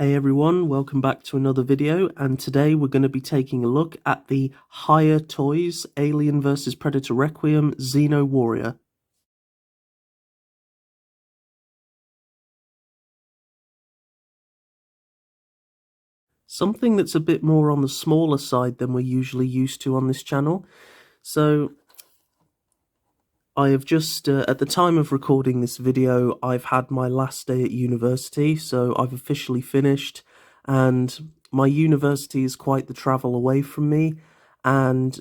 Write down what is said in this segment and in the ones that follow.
Hey everyone, welcome back to another video, and today we're going to be taking a look at the Hiya Toys Alien vs Predator Requiem Xeno Warrior. Something that's a bit more on the smaller side than we're usually used to on this channel. So I have just, at the time of recording this video, I've had my last day at university, so I've officially finished, and my university is quite the travel away from me, and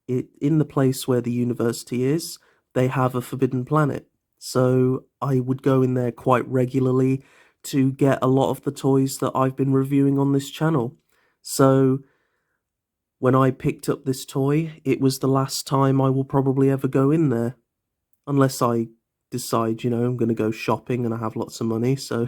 in the place where the university is, they have a forbidden planet. So I would go in there quite regularly to get a lot of the toys that I've been reviewing on this channel. So when I picked up this toy, it was the last time I will probably ever go in there. Unless I decide, I'm going to go shopping and I have lots of money. So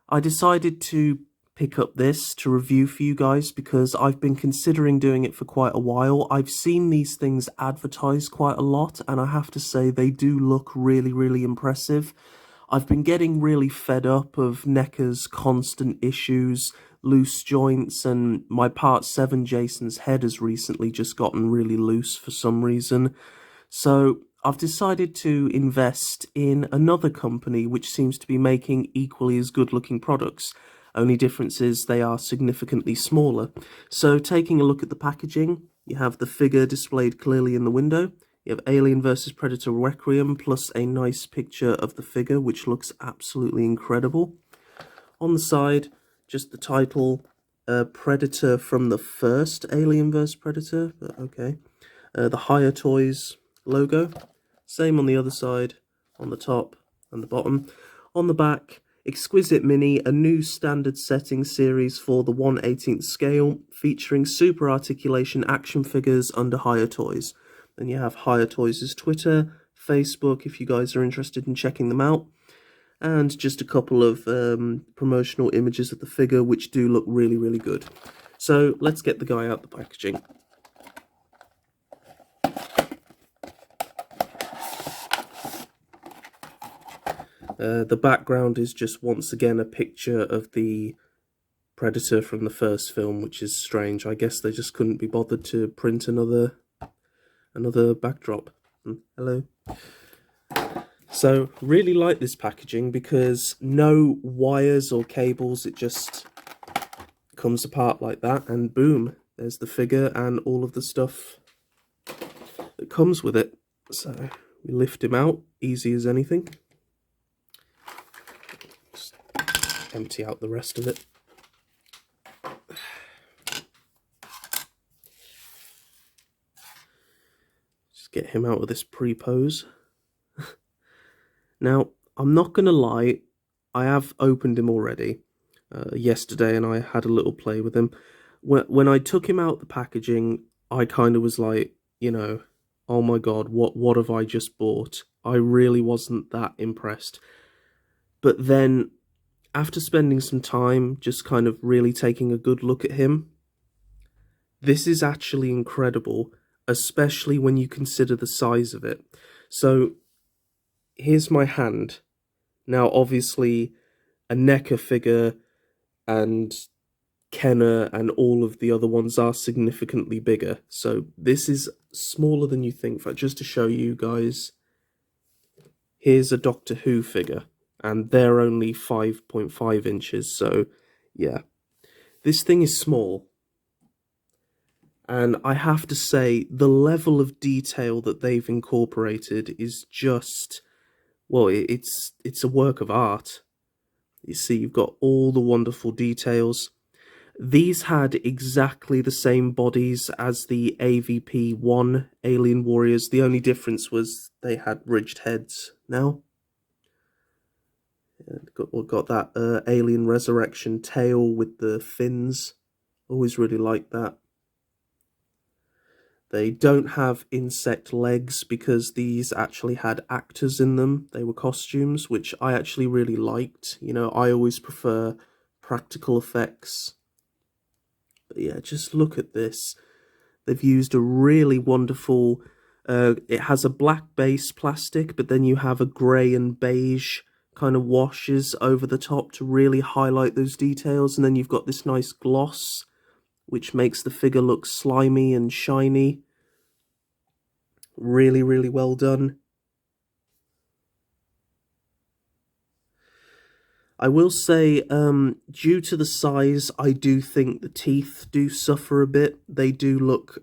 I decided to pick up this to review for you guys because I've been considering doing it for quite a while. I've seen these things advertised quite a lot, and I have to say they do look really, really impressive. I've been getting really fed up of NECA's constant issues, loose joints, and my Part 7 Jason's head has recently just gotten really loose for some reason. So I've decided to invest in another company which seems to be making equally as good looking products. Only difference is they are significantly smaller. So taking a look at the packaging, you have the figure displayed clearly in the window. You have Alien vs Predator Requiem plus a nice picture of the figure which looks absolutely incredible. On the side, just the title, Predator from the first Alien vs Predator, but okay. The Hiya Toys logo. Same on the other side, on the top and the bottom. On the back, Exquisite Mini, a new standard setting series for the 1/18th scale, featuring super articulation action figures under Hiya Toys. Then you have Hiya Toys' Twitter, Facebook, if you guys are interested in checking them out. And just a couple of promotional images of the figure, which do look really, really good. So let's get the guy out the packaging. The background is just once again a picture of the Predator from the first film, which is strange. I guess they just couldn't be bothered to print another backdrop. Hello. So really like this packaging because no wires or cables, it just comes apart like that, and boom, there's the figure and all of the stuff that comes with it. So we lift him out, easy as anything. Empty out the rest of it. Just get him out of this pre-pose. Now, I'm not going to lie, I have opened him already yesterday, and I had a little play with him. When I took him out the packaging, I kind of was like, oh my god, what have I just bought? I really wasn't that impressed. But then, after spending some time just kind of really taking a good look at him, this is actually incredible, especially when you consider the size of it. So here's my hand. Now obviously a NECA figure and Kenner and all of the other ones are significantly bigger. So this is smaller than you think. Just to show you guys, here's a Doctor Who figure, and they're only 5.5 inches, so yeah. This thing is small. And I have to say, the level of detail that they've incorporated is just, well, it's a work of art. You see, you've got all the wonderful details. These had exactly the same bodies as the AVP1 Alien Warriors. The only difference was they had ridged heads now. Got that alien resurrection tail with the fins. Always really liked that. They don't have insect legs because these actually had actors in them. They were costumes, which I actually really liked. I always prefer practical effects. But yeah, just look at this. They've used a really wonderful... it has a black base plastic, but then you have a grey and beige kind of washes over the top to really highlight those details, and then you've got this nice gloss which makes the figure look slimy and shiny. Really, really well done. I will say, due to the size, I do think the teeth do suffer a bit. They do look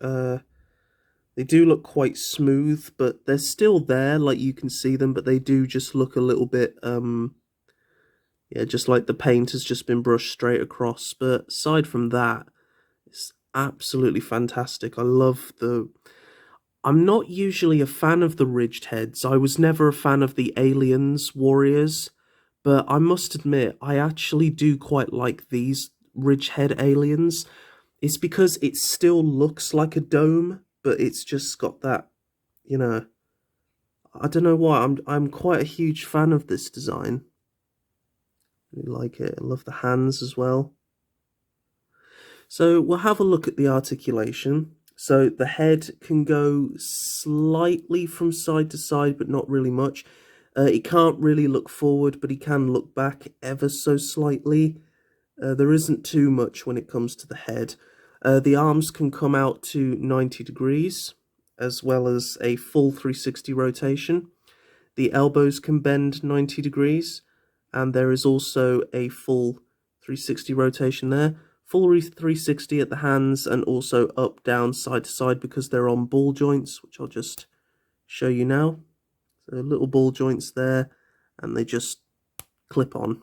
quite smooth, but they're still there, like you can see them, but they do just look a little bit, yeah, just like the paint has just been brushed straight across. But aside from that, it's absolutely fantastic. I love the... I'm not usually a fan of the ridged heads. I was never a fan of the aliens warriors, but I must admit, I actually do quite like these ridge head aliens. It's because it still looks like a dome, but it's just got that, you know, I don't know why, I'm quite a huge fan of this design. I really like it. I love the hands as well. So we'll have a look at the articulation. So the head can go slightly from side to side, but not really much. It can't really look forward, but he can look back ever so slightly. There isn't too much when it comes to the head. The arms can come out to 90 degrees, as well as a full 360 rotation. The elbows can bend 90 degrees, and there is also a full 360 rotation there. Full 360 at the hands, and also up, down, side to side, because they're on ball joints, which I'll just show you now. So little ball joints there, and they just clip on.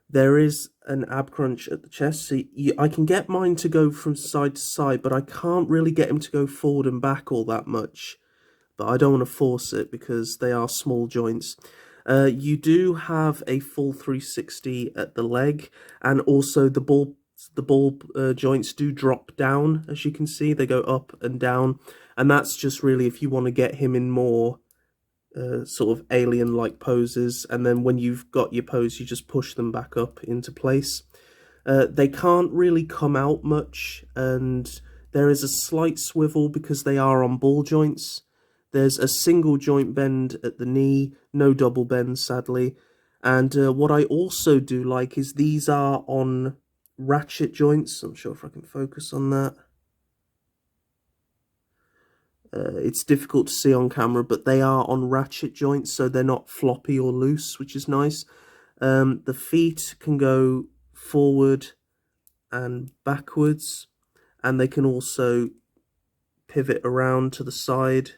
There is an ab crunch at the chest, so I can get mine to go from side to side, but I can't really get him to go forward and back all that much. But I don't want to force it because they are small joints. You do have a full 360 at the leg, and also the ball joints do drop down, as you can see. They go up and down, and that's just really if you want to get him in more sort of alien-like poses, and then when you've got your pose, you just push them back up into place. They can't really come out much, and there is a slight swivel because they are on ball joints. There's a single joint bend at the knee, no double bend, sadly. And what I also do like is these are on ratchet joints. I'm not sure if I can focus on that. It's difficult to see on camera, but they are on ratchet joints, so they're not floppy or loose, which is nice. The feet can go forward and backwards, and they can also pivot around to the side,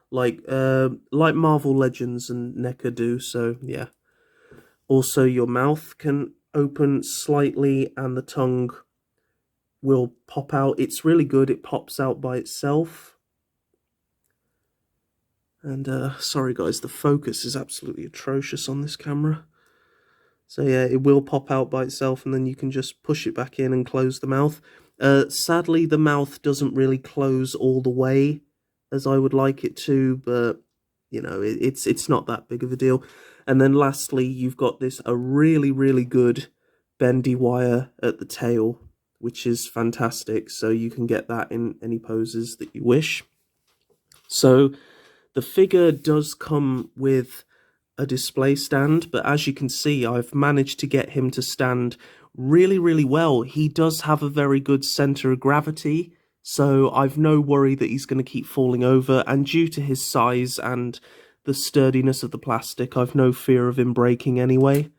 like Marvel Legends and NECA do. So yeah. Also, your mouth can open slightly, and the tongue will pop out. It's really good. It pops out by itself. And sorry guys, the focus is absolutely atrocious on this camera. So yeah, it will pop out by itself, and then you can just push it back in and close the mouth. Sadly, the mouth doesn't really close all the way as I would like it to, but you know, it's not that big of a deal. And then lastly, you've got a really, really good bendy wire at the tail, which is fantastic. So you can get that in any poses that you wish. So the figure does come with a display stand, but as you can see, I've managed to get him to stand really, really well. He does have a very good center of gravity, so I've no worry that he's going to keep falling over, and due to his size and the sturdiness of the plastic, I've no fear of him breaking anyway.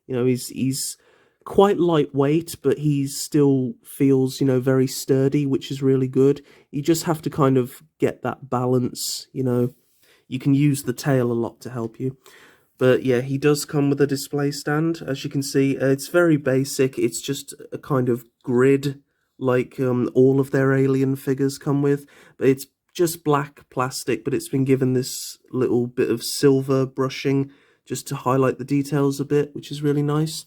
You know, he's quite lightweight, but he still feels, you know, very sturdy, which is really good. You just have to kind of get that balance, you know. You can use the tail a lot to help you. But yeah, he does come with a display stand, as you can see. It's very basic. It's just a kind of grid, like all of their alien figures come with. But it's just black plastic, but it's been given this little bit of silver brushing just to highlight the details a bit, which is really nice.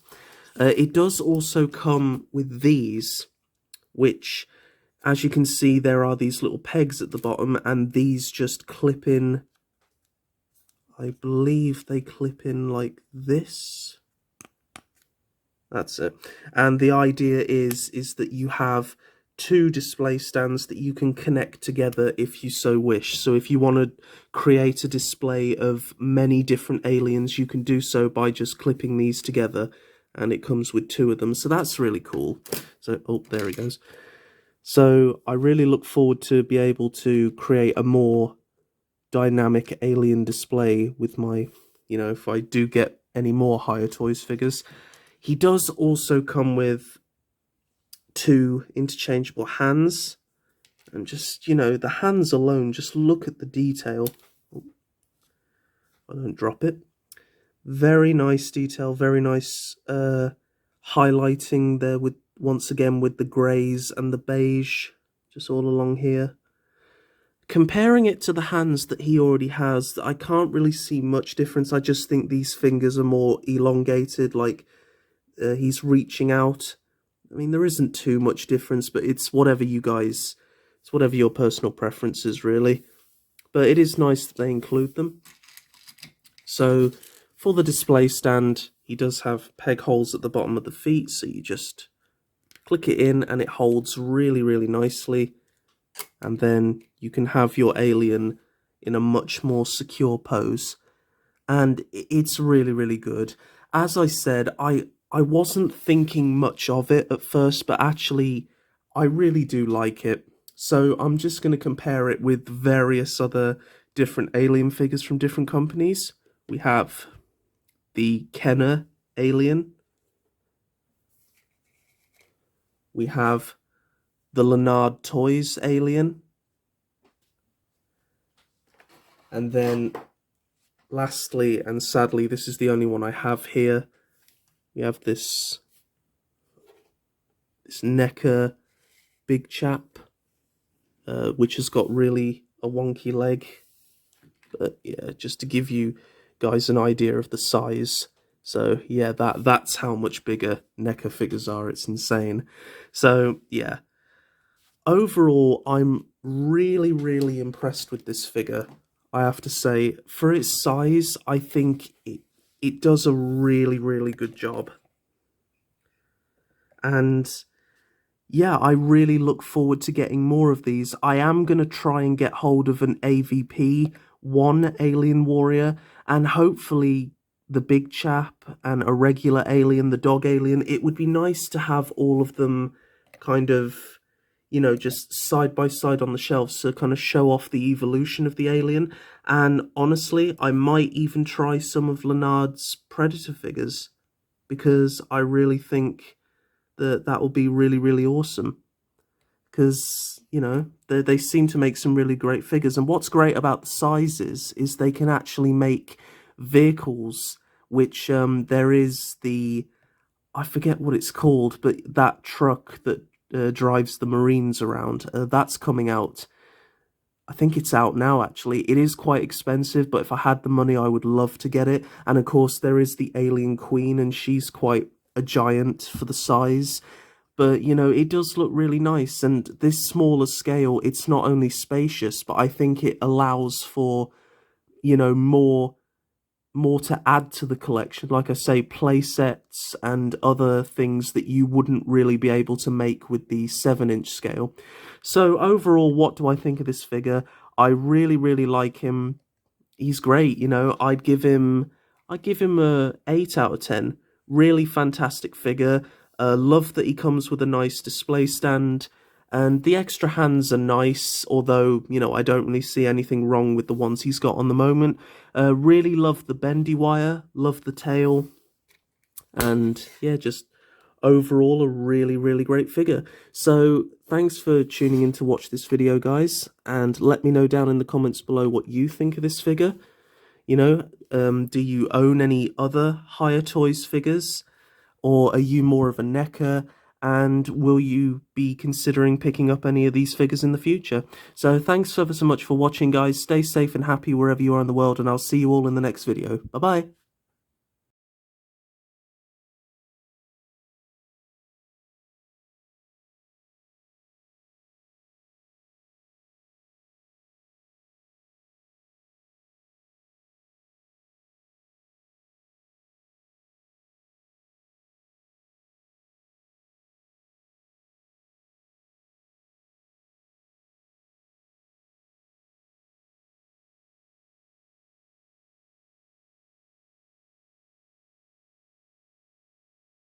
It does also come with these, which, as you can see, there are these little pegs at the bottom, and these just clip in. I believe they clip in like this. That's it. And the idea is that you have two display stands that you can connect together if you so wish. So if you want to create a display of many different aliens, you can do so by just clipping these together, and it comes with two of them. So that's really cool. So, oh, there he goes. So I really look forward to be able to create a more dynamic alien display with my, if I do get any more Hiya Toys figures. He does also come with two interchangeable hands, and just, the hands alone, just look at the detail. I don't drop it. Very nice detail, very nice highlighting there, with once again with the greys and the beige just all along here. Comparing it to the hands that he already has, I can't really see much difference. I just think these fingers are more elongated, like he's reaching out. I mean, there isn't too much difference, but it's whatever it's whatever your personal preference is, really. But it is nice that they include them. So, for the display stand, he does have peg holes at the bottom of the feet, so you just click it in and it holds really, really nicely. And then you can have your alien in a much more secure pose. And it's really, really good. As I said, I wasn't thinking much of it at first, but actually, I really do like it. So I'm just going to compare it with various other different alien figures from different companies. We have the Kenner alien. We have the Leonard Toys alien. And then, lastly, and sadly, this is the only one I have here, we have this NECA big chap, which has got really a wonky leg. But yeah, just to give you guys an idea of the size. So yeah, that's how much bigger NECA figures are. It's insane. So yeah, overall, I'm really, really impressed with this figure. I have to say, for its size, I think it does a really, really good job. And yeah, I really look forward to getting more of these. I am going to try and get hold of an AVP1 alien warrior, and hopefully the big chap and a regular alien, the dog alien. It would be nice to have all of them kind of, just side by side on the shelves to kind of show off the evolution of the alien. And honestly, I might even try some of Leonard's Predator figures, because I really think that will be really, really awesome. Because, they seem to make some really great figures. And what's great about the sizes is they can actually make vehicles, which there is I forget what it's called, but that truck that drives the Marines around, that's coming out. I think it's out now, actually. It is quite expensive, but if I had the money, I would love to get it. And of course, there is the Alien Queen, and she's quite a giant for the size. But, it does look really nice. And this smaller scale, it's not only spacious, but I think it allows for, more to add to the collection. Like I say, play sets and other things that you wouldn't really be able to make with the 7-inch scale. So overall, what do I think of this figure? I really, really like him. He's great, I'd give him a 8 out of 10. Really fantastic figure. Love that he comes with a nice display stand. And the extra hands are nice, although, I don't really see anything wrong with the ones he's got on the moment. Really love the bendy wire, love the tail, and yeah, just overall a really, really great figure. So thanks for tuning in to watch this video, guys, and let me know down in the comments below what you think of this figure. Do you own any other Hiya Toys figures, or are you more of a NECA? And will you be considering picking up any of these figures in the future? So thanks ever so much for watching, guys. Stay safe and happy wherever you are in the world, and I'll see you all in the next video. Bye-bye.